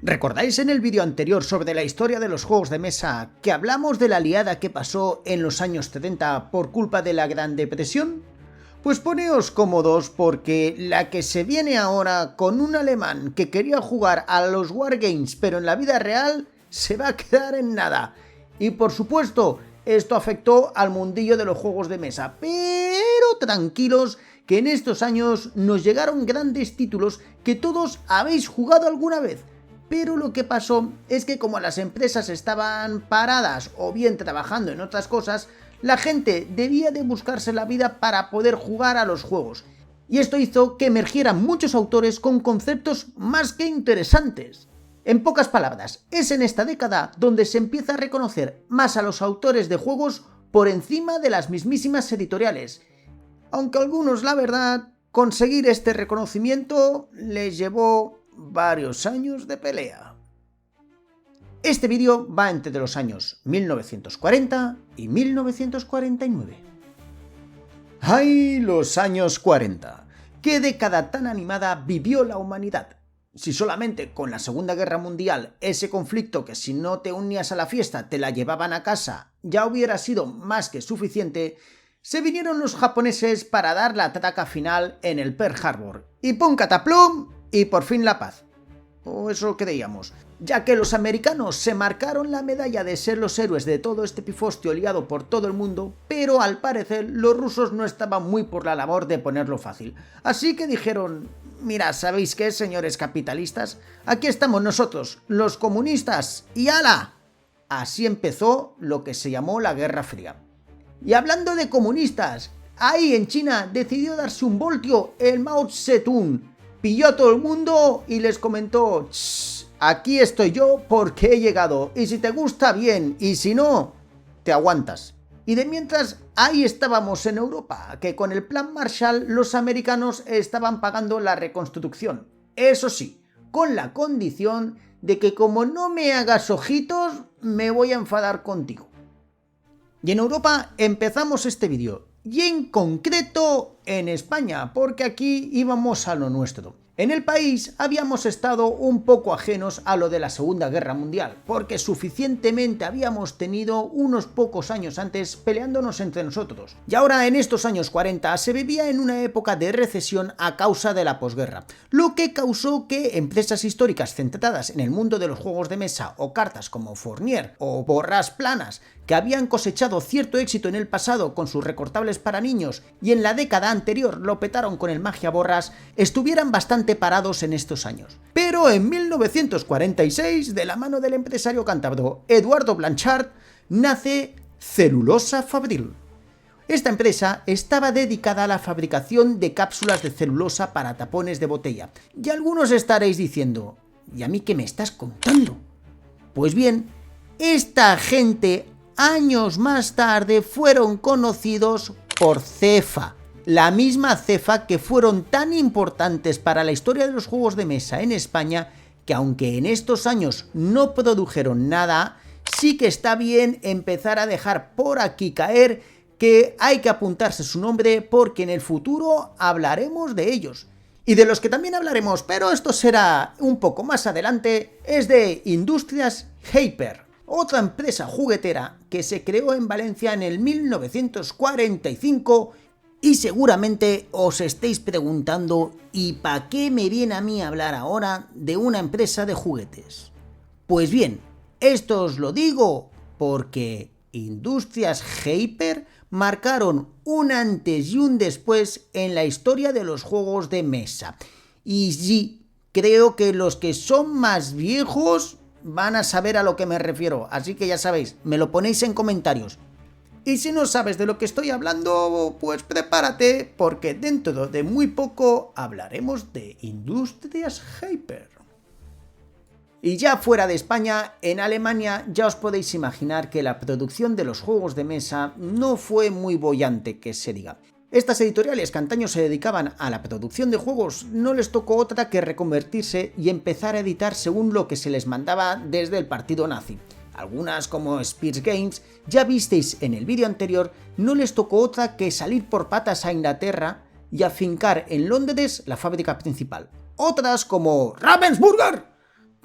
¿Recordáis en el vídeo anterior sobre la historia de los juegos de mesa que hablamos de la liada que pasó en los años 70 por culpa de la Gran Depresión? Pues poneos cómodos porque la que se viene ahora con un alemán que quería jugar a los Wargames pero en la vida real se va a quedar en nada. Y por supuesto, esto afectó al mundillo de los juegos de mesa, pero tranquilos que en estos años nos llegaron grandes títulos que todos habéis jugado alguna vez. Pero lo que pasó es que como las empresas estaban paradas o bien trabajando en otras cosas, la gente debía de buscarse la vida para poder jugar a los juegos. Y esto hizo que emergieran muchos autores con conceptos más que interesantes. En pocas palabras, es en esta década donde se empieza a reconocer más a los autores de juegos por encima de las mismísimas editoriales. Aunque a algunos, la verdad, conseguir este reconocimiento les llevó varios años de pelea. Este vídeo va entre los años 1940 y 1949. ¡Ay, los años 40! ¡Qué década tan animada vivió la humanidad! Si solamente con la Segunda Guerra Mundial, ese conflicto que si no te unías a la fiesta te la llevaban a casa, ya hubiera sido más que suficiente, se vinieron los japoneses para dar la traca final en el Pearl Harbor. Y ¡pum cataplum! Y por fin la paz. O eso creíamos, ya que los americanos se marcaron la medalla de ser los héroes de todo este pifostio liado por todo el mundo, pero al parecer los rusos no estaban muy por la labor de ponerlo fácil. Así que dijeron, mira, ¿sabéis qué, señores capitalistas? Aquí estamos nosotros, los comunistas, y ¡hala! Así empezó lo que se llamó la Guerra Fría. Y hablando de comunistas, ahí en China decidió darse un voltio el Mao Zedong. Pilló a todo el mundo y les comentó, aquí estoy yo porque he llegado, y si te gusta bien, y si no, te aguantas. Y de mientras, ahí estábamos en Europa, que con el Plan Marshall los americanos estaban pagando la reconstrucción. Eso sí, con la condición de que como no me hagas ojitos, me voy a enfadar contigo. Y en Europa empezamos este vídeo. Y en concreto en España, porque aquí íbamos a lo nuestro. En el país habíamos estado un poco ajenos a lo de la Segunda Guerra Mundial, porque suficientemente habíamos tenido unos pocos años antes peleándonos entre nosotros. Y ahora en estos años 40 se vivía en una época de recesión a causa de la posguerra, lo que causó que empresas históricas centradas en el mundo de los juegos de mesa o cartas como Fournier o Borras Planas, que habían cosechado cierto éxito en el pasado con sus recortables para niños y en la década anterior lo petaron con el Magia Borras, estuvieran bastante parados en estos años. Pero en 1946, de la mano del empresario cántabro Eduardo Blanchard, nace Celulosa Fabril. Esta empresa estaba dedicada a la fabricación de cápsulas de celulosa para tapones de botella. Y algunos estaréis diciendo, ¿y a mí qué me estás contando? Pues bien, esta gente años más tarde fueron conocidos por Cefa, la misma Cefa que fueron tan importantes para la historia de los juegos de mesa en España que aunque en estos años no produjeron nada, sí que está bien empezar a dejar por aquí caer que hay que apuntarse su nombre porque en el futuro hablaremos de ellos. Y de los que también hablaremos, pero esto será un poco más adelante, es de Industrias Hyper. Otra empresa juguetera que se creó en Valencia en el 1945 y seguramente os estéis preguntando ¿y para qué me viene a mí hablar ahora de una empresa de juguetes? Pues bien, esto os lo digo porque Industrias Hyper marcaron un antes y un después en la historia de los juegos de mesa. Y sí, creo que los que son más viejos van a saber a lo que me refiero, así que ya sabéis, me lo ponéis en comentarios. Y si no sabes de lo que estoy hablando, pues prepárate, porque dentro de muy poco hablaremos de Industrias Hyper. Y ya fuera de España, en Alemania ya os podéis imaginar que la producción de los juegos de mesa no fue muy boyante, que se diga. Estas editoriales que antaño se dedicaban a la producción de juegos no les tocó otra que reconvertirse y empezar a editar según lo que se les mandaba desde el partido nazi. Algunas, como Spears Games, ya visteis en el vídeo anterior, no les tocó otra que salir por patas a Inglaterra y afincar en Londres la fábrica principal. Otras, como Ravensburger,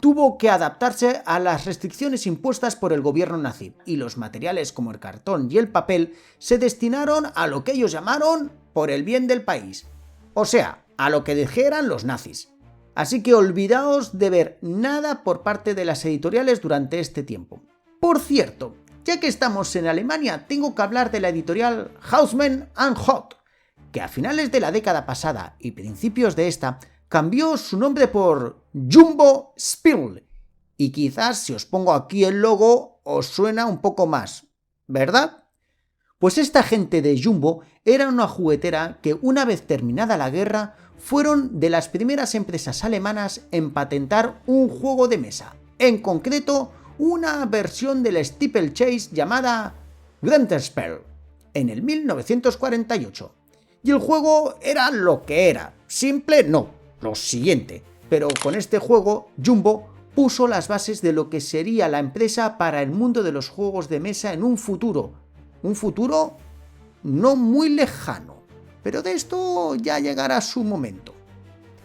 tuvo que adaptarse a las restricciones impuestas por el gobierno nazi, y los materiales como el cartón y el papel se destinaron a lo que ellos llamaron por el bien del país, o sea, a lo que dijeran los nazis. Así que olvidaos de ver nada por parte de las editoriales durante este tiempo. Por cierto, ya que estamos en Alemania, tengo que hablar de la editorial Hausmann and Hott, que a finales de la década pasada y principios de esta cambió su nombre por Jumbo Spiel, y quizás si os pongo aquí el logo os suena un poco más, ¿verdad? Pues esta gente de Jumbo era una juguetera que una vez terminada la guerra fueron de las primeras empresas alemanas en patentar un juego de mesa, en concreto una versión del Steeplechase llamada Gründerspiel, en el 1948. Y el juego era lo que era, simple no, lo siguiente, pero con este juego Jumbo puso las bases de lo que sería la empresa para el mundo de los juegos de mesa en un futuro no muy lejano, pero de esto ya llegará su momento.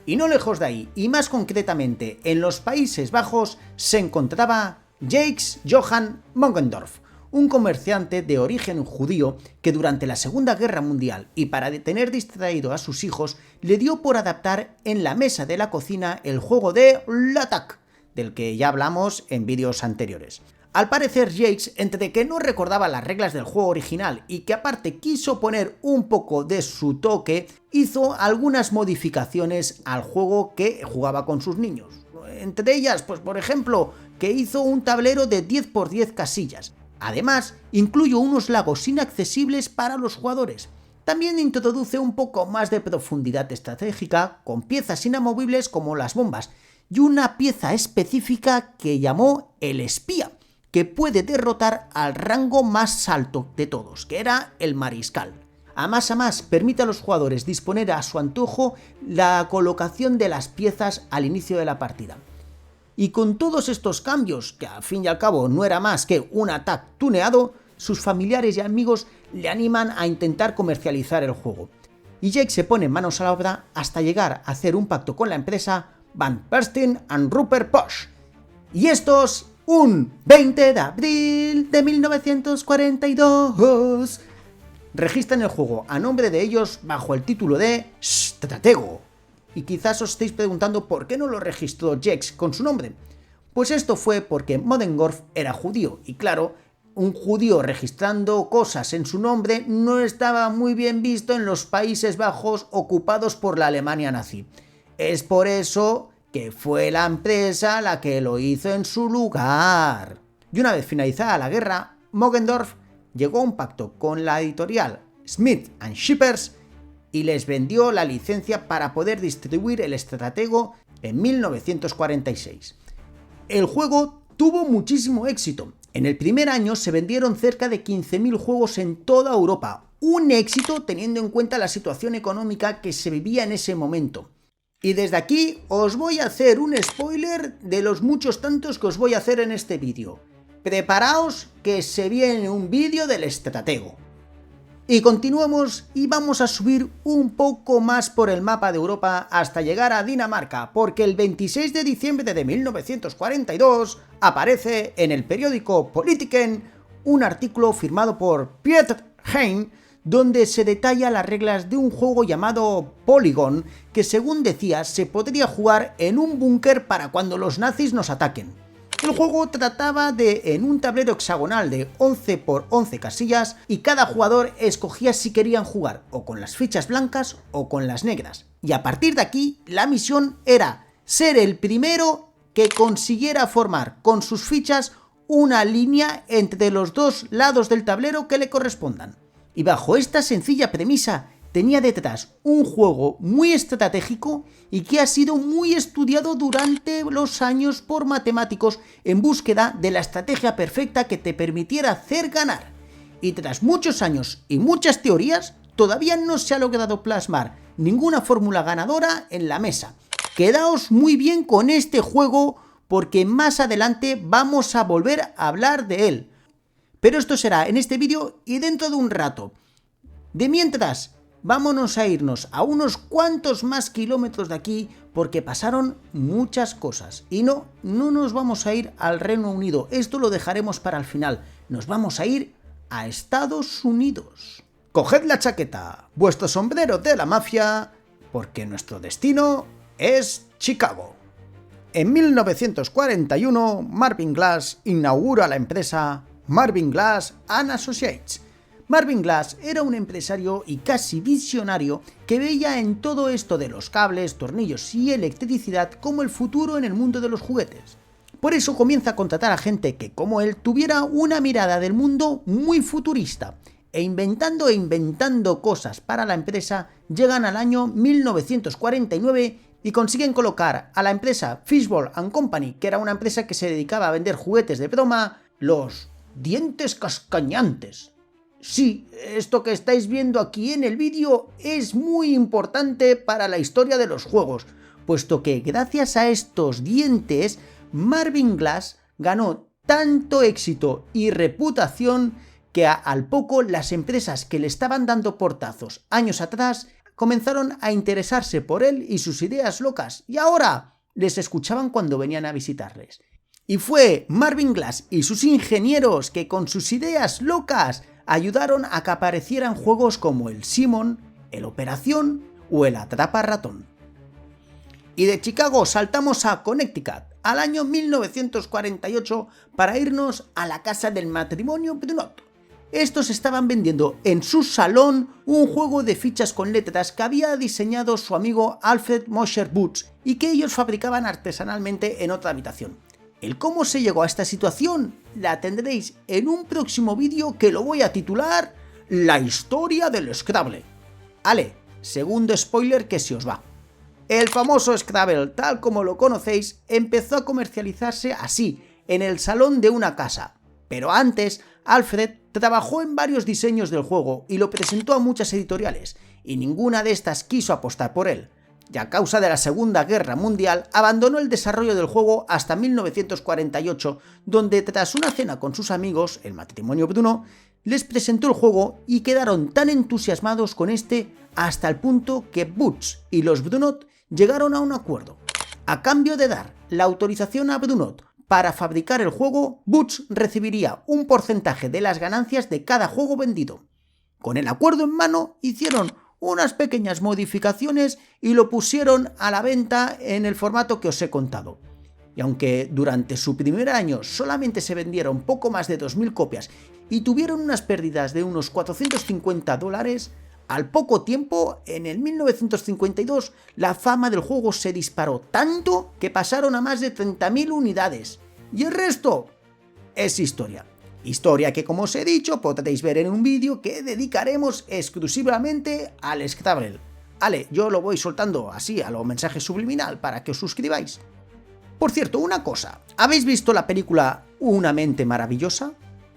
Y no lejos de ahí, y más concretamente en los Países Bajos, se encontraba Jacques Johann Mogendorf, un comerciante de origen judío que durante la Segunda Guerra Mundial y para tener distraído a sus hijos, le dio por adaptar en la mesa de la cocina el juego de l'Attaque, del que ya hablamos en vídeos anteriores. Al parecer Jacques, entre que no recordaba las reglas del juego original y que aparte quiso poner un poco de su toque, hizo algunas modificaciones al juego que jugaba con sus niños. Entre ellas, pues por ejemplo, que hizo un tablero de 10×10 casillas. Además, incluyó unos lagos inaccesibles para los jugadores. También introduce un poco más de profundidad estratégica con piezas inamovibles como las bombas y una pieza específica que llamó el espía, que puede derrotar al rango más alto de todos, que era el mariscal. A más permite a los jugadores disponer a su antojo la colocación de las piezas al inicio de la partida. Y con todos estos cambios, que al fin y al cabo no era más que un ataque tuneado, sus familiares y amigos le animan a intentar comercializar el juego. Y Jake se pone manos a la obra hasta llegar a hacer un pacto con la empresa Van Perstin and Rupert Bosch. Y estos, un 20 de abril de 1942, registran el juego a nombre de ellos bajo el título de Stratego. Y quizás os estéis preguntando por qué no lo registró Jacques con su nombre. Pues esto fue porque Mogendorf era judío, y claro, un judío registrando cosas en su nombre no estaba muy bien visto en los Países Bajos ocupados por la Alemania nazi. Es por eso que fue la empresa la que lo hizo en su lugar. Y una vez finalizada la guerra, Mogendorf llegó a un pacto con la editorial Smith & Shippers y les vendió la licencia para poder distribuir el estratego en 1946. El juego tuvo muchísimo éxito. En el primer año se vendieron cerca de 15.000 juegos en toda Europa, un éxito teniendo en cuenta la situación económica que se vivía en ese momento. Y desde aquí os voy a hacer un spoiler de los muchos tantos que os voy a hacer en este vídeo. Preparaos que se viene un vídeo del estratego. Y continuamos y vamos a subir un poco más por el mapa de Europa hasta llegar a Dinamarca, porque el 26 de diciembre de 1942 aparece en el periódico Politiken un artículo firmado por Piet Hein, donde se detalla las reglas de un juego llamado Polygon, que según decía se podría jugar en un búnker para cuando los nazis nos ataquen. El juego trataba de en un tablero hexagonal de 11×11 casillas y cada jugador escogía si querían jugar o con las fichas blancas o con las negras. Y a partir de aquí la misión era ser el primero que consiguiera formar con sus fichas una línea entre los dos lados del tablero que le correspondan. Y bajo esta sencilla premisa tenía detrás un juego muy estratégico y que ha sido muy estudiado durante los años por matemáticos en búsqueda de la estrategia perfecta que te permitiera hacer ganar. Y tras muchos años y muchas teorías, todavía no se ha logrado plasmar ninguna fórmula ganadora en la mesa. Quedaos muy bien con este juego porque más adelante vamos a volver a hablar de él. Pero esto será en este vídeo y dentro de un rato. De mientras, vámonos a irnos a unos cuantos más kilómetros de aquí porque pasaron muchas cosas. Y no nos vamos a ir al Reino Unido, esto lo dejaremos para el final, nos vamos a ir a Estados Unidos. Coged la chaqueta, vuestro sombrero de la mafia, porque nuestro destino es Chicago. En 1941, Marvin Glass inaugura la empresa Marvin Glass & Associates. Marvin Glass era un empresario y casi visionario que veía en todo esto de los cables, tornillos y electricidad como el futuro en el mundo de los juguetes. Por eso comienza a contratar a gente que, como él, tuviera una mirada del mundo muy futurista, e inventando cosas para la empresa, llegan al año 1949 y consiguen colocar a la empresa Fishball & Company, que era una empresa que se dedicaba a vender juguetes de broma, los dientes cascañantes. Sí, esto que estáis viendo aquí en el vídeo es muy importante para la historia de los juegos, puesto que gracias a estos dientes, Marvin Glass ganó tanto éxito y reputación que al poco las empresas que le estaban dando portazos años atrás comenzaron a interesarse por él y sus ideas locas, y ahora les escuchaban cuando venían a visitarles. Y fue Marvin Glass y sus ingenieros que con sus ideas locas ayudaron a que aparecieran juegos como el Simon, el Operación o el Atrapa Ratón. Y de Chicago saltamos a Connecticut, al año 1948, para irnos a la casa del matrimonio Brunot. Estos estaban vendiendo en su salón un juego de fichas con letras que había diseñado su amigo Alfred Mosher Boots y que ellos fabricaban artesanalmente en otra habitación. El cómo se llegó a esta situación la tendréis en un próximo vídeo que lo voy a titular La historia del Scrabble. Ale, segundo spoiler que se os va. El famoso Scrabble, tal como lo conocéis, empezó a comercializarse así, en el salón de una casa. Pero antes, Alfred trabajó en varios diseños del juego y lo presentó a muchas editoriales, y ninguna de estas quiso apostar por él. Y a causa de la Segunda Guerra Mundial, abandonó el desarrollo del juego hasta 1948, donde tras una cena con sus amigos, el matrimonio Brunot, les presentó el juego y quedaron tan entusiasmados con este hasta el punto que Boots y los Brunot llegaron a un acuerdo. A cambio de dar la autorización a Brunot para fabricar el juego, Boots recibiría un porcentaje de las ganancias de cada juego vendido. Con el acuerdo en mano, hicieron unas pequeñas modificaciones y lo pusieron a la venta en el formato que os he contado. Y aunque durante su primer año solamente se vendieron poco más de 2000 copias y tuvieron unas pérdidas de unos $450, al poco tiempo, en el 1952, la fama del juego se disparó tanto que pasaron a más de 30.000 unidades. Y el resto es historia. Historia que, como os he dicho, podréis ver en un vídeo que dedicaremos exclusivamente al Scrabble. Ale, yo lo voy soltando así a lo mensaje subliminal para que os suscribáis. Por cierto, una cosa, ¿habéis visto la película Una mente maravillosa?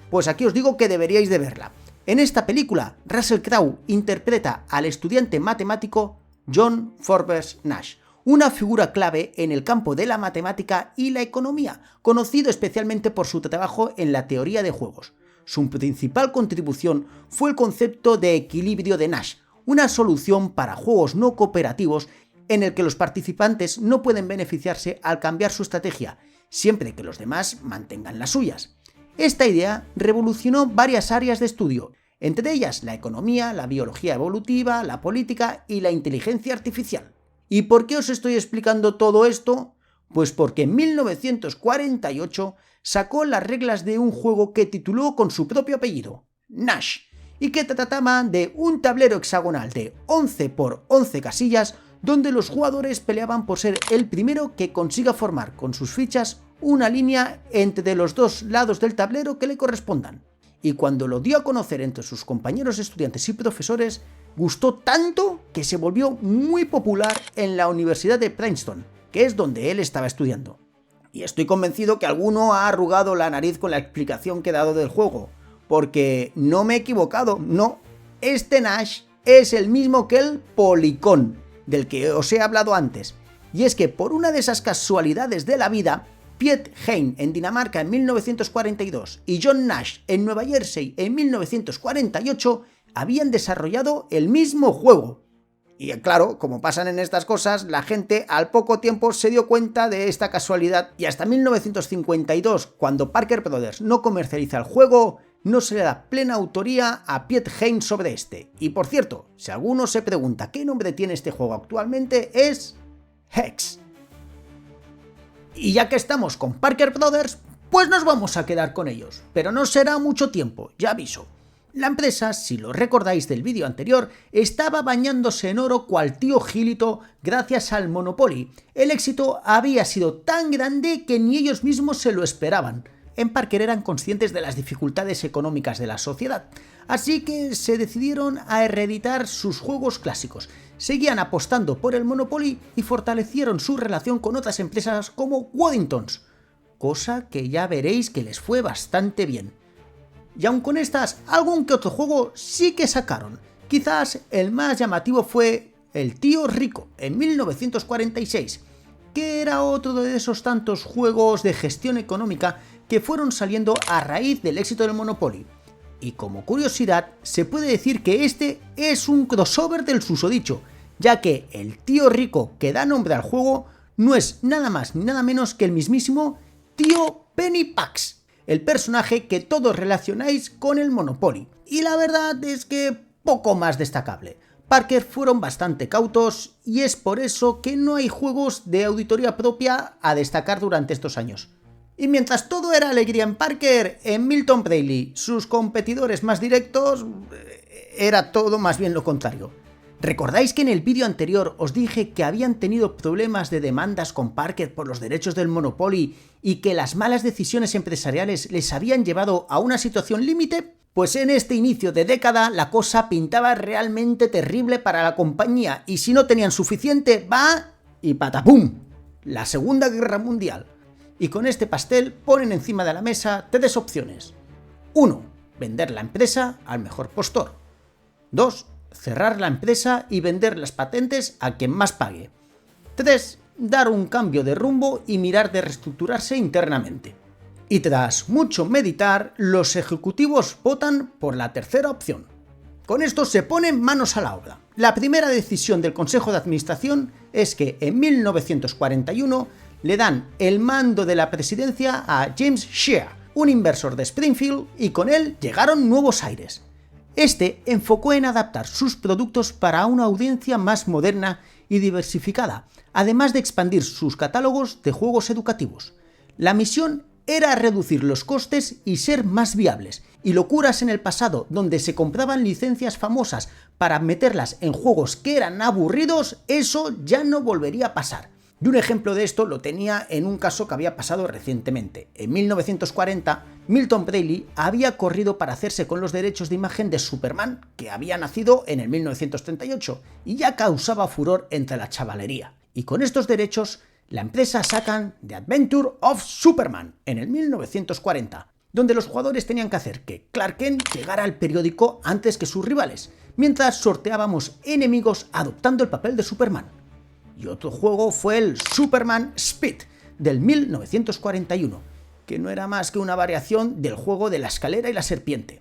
Pues aquí os digo que deberíais de verla. En esta película, Russell Crowe interpreta al estudiante matemático John Forbes Nash, una figura clave en el campo de la matemática y la economía, conocido especialmente por su trabajo en la teoría de juegos. Su principal contribución fue el concepto de equilibrio de Nash, una solución para juegos no cooperativos en el que los participantes no pueden beneficiarse al cambiar su estrategia, siempre que los demás mantengan las suyas. Esta idea revolucionó varias áreas de estudio, entre ellas la economía, la biología evolutiva, la política y la inteligencia artificial. ¿Y por qué os estoy explicando todo esto? Pues porque en 1948 sacó las reglas de un juego que tituló con su propio apellido, Nash, y que trataba de un tablero hexagonal de 11 por 11 casillas donde los jugadores peleaban por ser el primero que consiga formar con sus fichas una línea entre los dos lados del tablero que le correspondan. Y cuando lo dio a conocer entre sus compañeros estudiantes y profesores, gustó tanto que se volvió muy popular en la Universidad de Princeton, que es donde él estaba estudiando. Y estoy convencido que alguno ha arrugado la nariz con la explicación que he dado del juego, porque no me he equivocado, no. Este Nash es el mismo que el Polycon, del que os he hablado antes. Y es que por una de esas casualidades de la vida, Piet Hein en Dinamarca en 1942 y John Nash en Nueva Jersey en 1948 habían desarrollado el mismo juego. Y claro, como pasan en estas cosas, la gente al poco tiempo se dio cuenta de esta casualidad y hasta 1952, cuando Parker Brothers no comercializa el juego, no se le da plena autoría a Piet Hein sobre este. Y por cierto, si alguno se pregunta qué nombre tiene este juego actualmente, es Hex. Y ya que estamos con Parker Brothers, pues nos vamos a quedar con ellos, pero no será mucho tiempo, ya aviso. La empresa, si lo recordáis del vídeo anterior, estaba bañándose en oro cual tío Gilito gracias al Monopoly. El éxito había sido tan grande que ni ellos mismos se lo esperaban. En Parker eran conscientes de las dificultades económicas de la sociedad, así que se decidieron a reeditar sus juegos clásicos. Seguían apostando por el Monopoly y fortalecieron su relación con otras empresas como Waddingtons, cosa que ya veréis que les fue bastante bien. Y aun con estas, algún que otro juego sí que sacaron. Quizás el más llamativo fue El Tío Rico, en 1946, que era otro de esos tantos juegos de gestión económica que fueron saliendo a raíz del éxito del Monopoly. Y como curiosidad, se puede decir que este es un crossover del susodicho, ya que el Tío Rico que da nombre al juego no es nada más ni nada menos que el mismísimo Tío Pennypax, el personaje que todos relacionáis con el Monopoly. Y la verdad es que poco más destacable. Parker fueron bastante cautos y es por eso que no hay juegos de auditoría propia a destacar durante estos años. Y mientras todo era alegría en Parker, en Milton Bradley, sus competidores más directos, era todo más bien lo contrario. ¿Recordáis que en el vídeo anterior os dije que habían tenido problemas de demandas con Parker por los derechos del Monopoly y que las malas decisiones empresariales les habían llevado a una situación límite? Pues en este inicio de década la cosa pintaba realmente terrible para la compañía y si no tenían suficiente, va y patapum, la Segunda Guerra Mundial. Y con este pastel ponen encima de la mesa 3 opciones. 1. Vender la empresa al mejor postor. 2. Cerrar la empresa y vender las patentes a quien más pague. 3. Dar un cambio de rumbo y mirar de reestructurarse internamente. Y tras mucho meditar, los ejecutivos votan por la tercera opción. Con esto se ponen manos a la obra. La primera decisión del Consejo de Administración es que en 1941 le dan el mando de la presidencia a James Shea, un inversor de Springfield, y con él llegaron nuevos aires. Este enfocó en adaptar sus productos para una audiencia más moderna y diversificada, además de expandir sus catálogos de juegos educativos. La misión era reducir los costes y ser más viables, y locuras en el pasado donde se compraban licencias famosas para meterlas en juegos que eran aburridos, eso ya no volvería a pasar. Y un ejemplo de esto lo tenía en un caso que había pasado recientemente. En 1940, Milton Bradley había corrido para hacerse con los derechos de imagen de Superman, que había nacido en el 1938, y ya causaba furor entre la chavalería. Y con estos derechos, la empresa sacan The Adventure of Superman en el 1940, donde los jugadores tenían que hacer que Clark Kent llegara al periódico antes que sus rivales, mientras sorteábamos enemigos adoptando el papel de Superman. Y otro juego fue el Superman Speed del 1941, que no era más que una variación del juego de la escalera y la serpiente.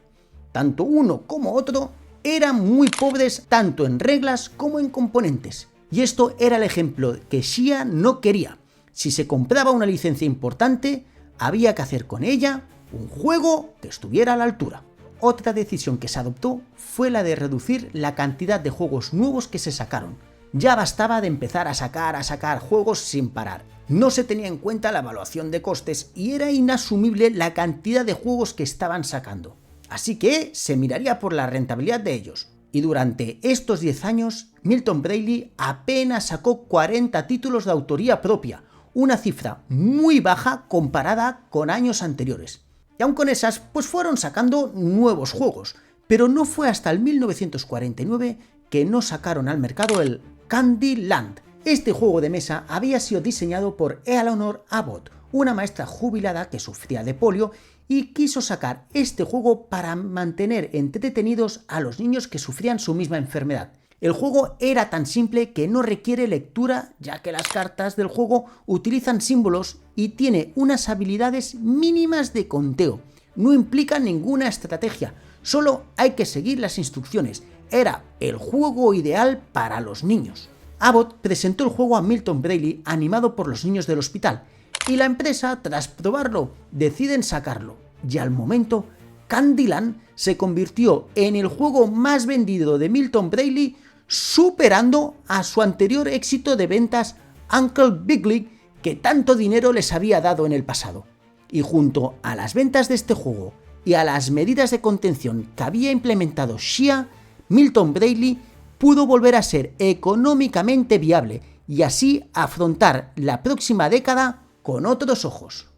Tanto uno como otro eran muy pobres tanto en reglas como en componentes. Y esto era el ejemplo que Shea no quería. Si se compraba una licencia importante, había que hacer con ella un juego que estuviera a la altura. Otra decisión que se adoptó fue la de reducir la cantidad de juegos nuevos que se sacaron. Ya bastaba de empezar a sacar juegos sin parar. No se tenía en cuenta la evaluación de costes y era inasumible la cantidad de juegos que estaban sacando. Así que se miraría por la rentabilidad de ellos. Y durante estos 10 años, Milton Bradley apenas sacó 40 títulos de autoría propia, una cifra muy baja comparada con años anteriores. Y aun con esas, pues fueron sacando nuevos juegos, pero no fue hasta el 1949 que no sacaron al mercado el Candyland. Este juego de mesa había sido diseñado por Eleanor Abbott, una maestra jubilada que sufría de polio y quiso sacar este juego para mantener entretenidos a los niños que sufrían su misma enfermedad. El juego era tan simple que no requiere lectura, ya que las cartas del juego utilizan símbolos y tiene unas habilidades mínimas de conteo. No implica ninguna estrategia, Solo hay que seguir las instrucciones. Era el juego ideal para los niños. Abbott presentó el juego a Milton Bradley animado por los niños del hospital y la empresa, tras probarlo, deciden sacarlo. Y al momento, Candyland se convirtió en el juego más vendido de Milton Bradley, superando a su anterior éxito de ventas Uncle Wiggily, que tanto dinero les había dado en el pasado. Y junto a las ventas de este juego y a las medidas de contención que había implementado Shea, Milton Bradley pudo volver a ser económicamente viable y así afrontar la próxima década con otros ojos.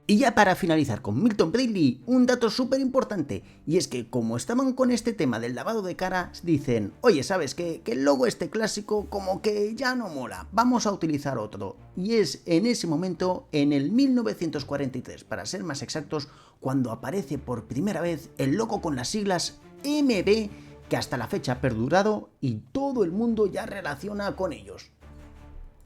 Y ya para finalizar con Milton Bradley, un dato súper importante, y es que como estaban con este tema del lavado de cara, dicen, oye, ¿sabes qué? Que el logo este clásico como que ya no mola, vamos a utilizar otro. Y es en ese momento, en el 1943, para ser más exactos, cuando aparece por primera vez el logo con las siglas MB, que hasta la fecha ha perdurado y todo el mundo ya relaciona con ellos.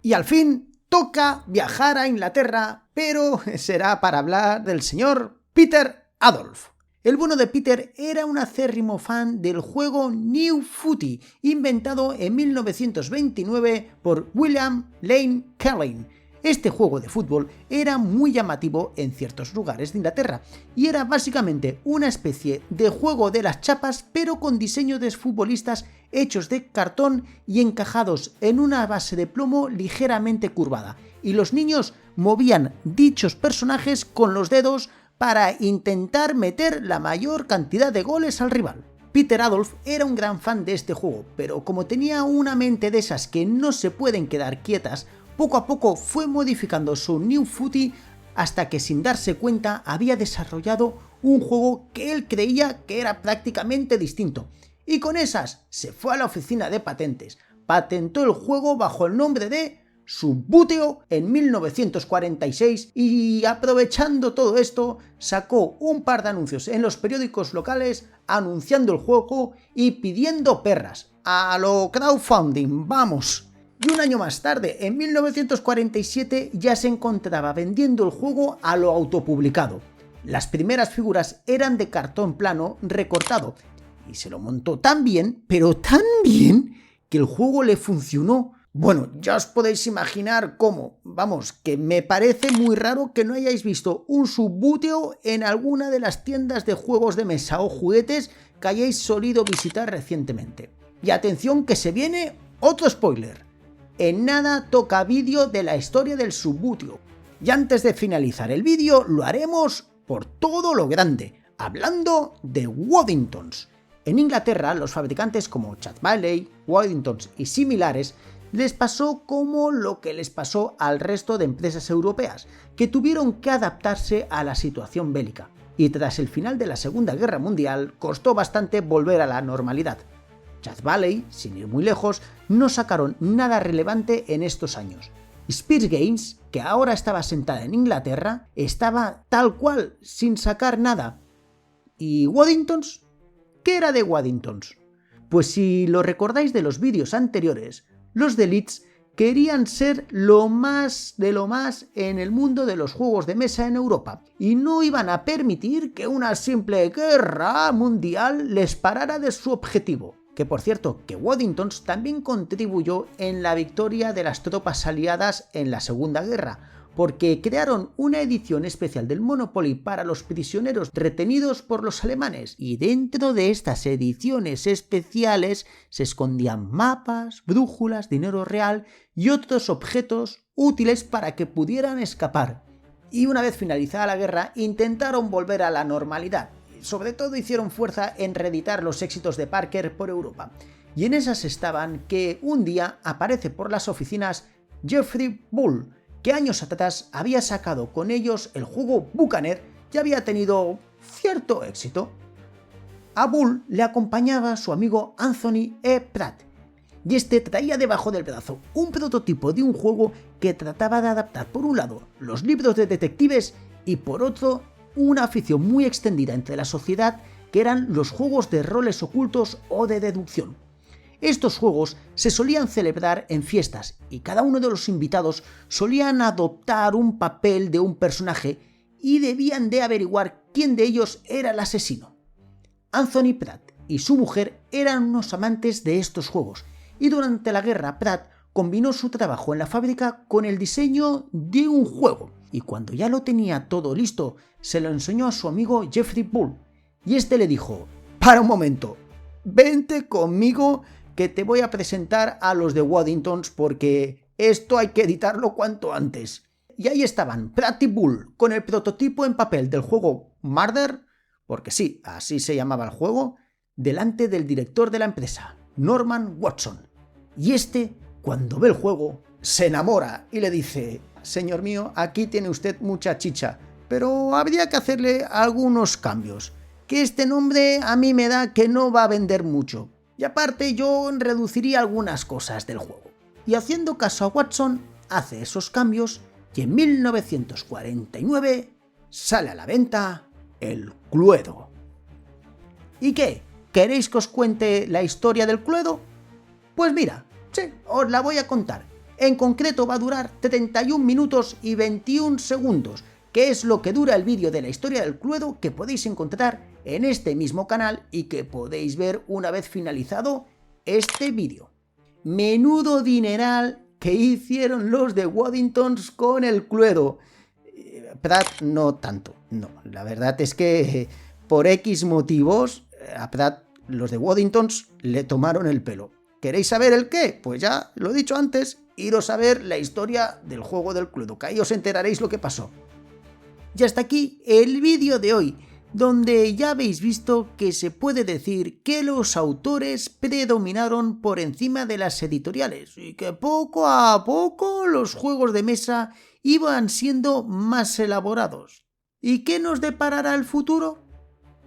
Y al fin toca viajar a Inglaterra, pero será para hablar del señor Peter Adolph. El bueno de Peter era un acérrimo fan del juego New Footy, inventado en 1929 por William Lane Craig. Este juego de fútbol era muy llamativo en ciertos lugares de Inglaterra y era básicamente una especie de juego de las chapas, pero con diseño de futbolistas hechos de cartón y encajados en una base de plomo ligeramente curvada, y los niños movían dichos personajes con los dedos para intentar meter la mayor cantidad de goles al rival. Peter Adolph era un gran fan de este juego, pero como tenía una mente de esas que no se pueden quedar quietas, poco a poco fue modificando su New Footy hasta que, sin darse cuenta, había desarrollado un juego que él creía que era prácticamente distinto. Y con esas se fue a la oficina de patentes, patentó el juego bajo el nombre de Subbuteo en 1946 y, aprovechando todo esto, sacó un par de anuncios en los periódicos locales anunciando el juego y pidiendo perras. A lo crowdfunding, vamos. Y un año más tarde, en 1947, ya se encontraba vendiendo el juego a lo autopublicado. Las primeras figuras eran de cartón plano recortado y se lo montó tan bien, pero tan bien, que el juego le funcionó. Bueno, ya os podéis imaginar cómo. Vamos, que me parece muy raro que no hayáis visto un Subbuteo en alguna de las tiendas de juegos de mesa o juguetes que hayáis solido visitar recientemente. Y atención que se viene otro spoiler. En nada toca vídeo de la historia del Subbuteo. Y antes de finalizar el vídeo lo haremos por todo lo grande, hablando de Waddingtons. En Inglaterra, los fabricantes como Chat Valley, Waddingtons y similares les pasó como lo que les pasó al resto de empresas europeas, que tuvieron que adaptarse a la situación bélica. Y tras el final de la Segunda Guerra Mundial, costó bastante volver a la normalidad. Chat Valley, sin ir muy lejos, no sacaron nada relevante en estos años. Spears Games, que ahora estaba sentada en Inglaterra, estaba tal cual, sin sacar nada. ¿Y Waddingtons? ¿Qué era de Waddingtons? Pues si lo recordáis de los vídeos anteriores, los de Leeds querían ser lo más de lo más en el mundo de los juegos de mesa en Europa y no iban a permitir que una simple guerra mundial les parara de su objetivo. Que por cierto, que Waddingtons también contribuyó en la victoria de las tropas aliadas en la Segunda Guerra, porque crearon una edición especial del Monopoly para los prisioneros retenidos por los alemanes, y dentro de estas ediciones especiales se escondían mapas, brújulas, dinero real y otros objetos útiles para que pudieran escapar. Y una vez finalizada la guerra, intentaron volver a la normalidad. Sobre todo hicieron fuerza en reeditar los éxitos de Parker por Europa. Y en esas estaban que un día aparece por las oficinas Jeffrey Bull, que años atrás había sacado con ellos el juego Buccaneer y había tenido cierto éxito. A Bull le acompañaba su amigo Anthony E. Pratt, y este traía debajo del brazo un prototipo de un juego que trataba de adaptar por un lado los libros de detectives y por otro una afición muy extendida entre la sociedad que eran los juegos de roles ocultos o de deducción. Estos juegos se solían celebrar en fiestas y cada uno de los invitados solían adoptar un papel de un personaje y debían de averiguar quién de ellos era el asesino. Anthony Pratt y su mujer eran unos amantes de estos juegos, y durante la guerra Pratt combinó su trabajo en la fábrica con el diseño de un juego, y cuando ya lo tenía todo listo, se lo enseñó a su amigo Jeffrey Bull, y este le dijo: «Para un momento, vente conmigo que te voy a presentar a los de Waddingtons porque esto hay que editarlo cuanto antes». Y ahí estaban Pratt y Bull con el prototipo en papel del juego Murder, porque sí, así se llamaba el juego, delante del director de la empresa, Norman Watson. Y este, cuando ve el juego, se enamora y le dice: «Señor mío, aquí tiene usted mucha chicha, pero habría que hacerle algunos cambios, que este nombre a mí me da que no va a vender mucho. Y aparte yo reduciría algunas cosas del juego». Y haciendo caso a Watson, hace esos cambios y en 1949 sale a la venta el Cluedo. ¿Y qué? ¿Queréis que os cuente la historia del Cluedo? Pues mira, sí, os la voy a contar. En concreto va a durar 31 minutos y 21 segundos, que es lo que dura el vídeo de la historia del Cluedo que podéis encontrar en este mismo canal y que podéis ver una vez finalizado este vídeo. Menudo dineral que hicieron los de Waddingtons con el Cluedo. Pratt no tanto, no. La verdad es que por X motivos a Pratt los de Waddingtons le tomaron el pelo. ¿Queréis saber el qué? Pues ya lo he dicho antes, iros a ver la historia del juego del Cluedo, que ahí os enteraréis lo que pasó. Y hasta aquí el vídeo de hoy, donde ya habéis visto que se puede decir que los autores predominaron por encima de las editoriales y que poco a poco los juegos de mesa iban siendo más elaborados. ¿Y qué nos deparará el futuro?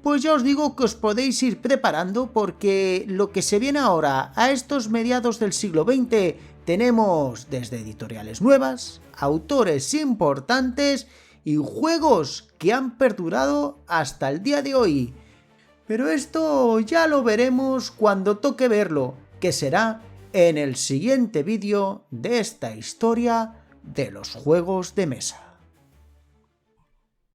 Pues ya os digo que os podéis ir preparando porque lo que se viene ahora a estos mediados del siglo XX tenemos desde editoriales nuevas, autores importantes y juegos que han perdurado hasta el día de hoy. Pero esto ya lo veremos cuando toque verlo, que será en el siguiente vídeo de esta historia de los juegos de mesa.